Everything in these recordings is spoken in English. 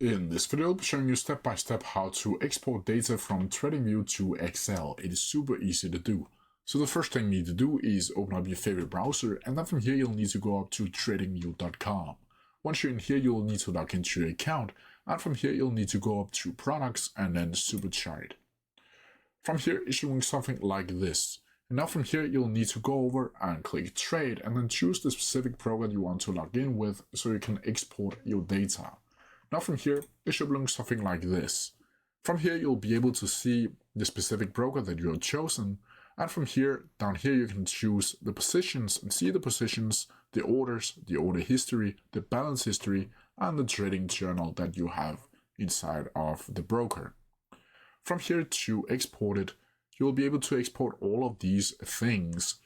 In this video, I'll be showing you step by step how to export data from Tradingview to Excel. It is super easy to do. So the first thing you need to do is open up your favorite browser, and then from here you'll need to go up to tradingview.com. Once you're in here, you'll need to log into your account, and from here you'll need to go up to Products and then Superchart. From here it should look something like this. And now from here you'll need to go over and click Trade and then choose the specific program you want to log in with so you can export your data. Now from here, it should look something like this. From here, you'll be able to see the specific broker that you have chosen. And from here, down here, you can choose the positions and see the positions, the orders, the order history, the balance history, and the trading journal that you have inside of the broker. From here to export it, you'll be able to export all of these things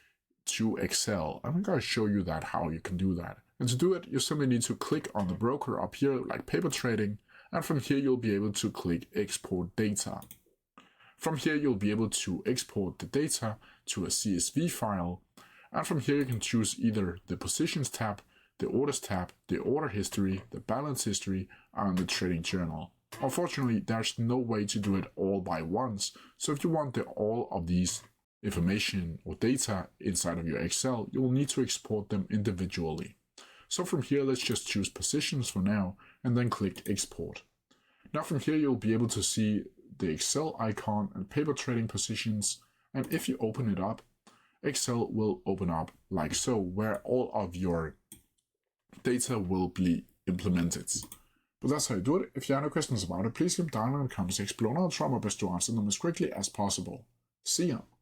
to Excel. I'm going to show you that how you can do that. And to do it, you simply need to click on the broker up here, like paper trading, and from here you'll be able to click Export Data. From here you'll be able to export the data to a CSV file, and from here you can choose either the Positions tab, the Orders tab, the Order History, the Balance History, and the Trading Journal. Unfortunately, there's no way to do it all by once, so if you want all of these information or data inside of your Excel, you'll need to export them individually. So from here, let's just choose Positions for now, and then click Export. Now from here, you'll be able to see the Excel icon and paper trading positions, and if you open it up, Excel will open up like so, where all of your data will be implemented. But that's how you do it. If you have any questions about it, please leave them down in the comments section below, and I'll try my best to answer them as quickly as possible. See ya!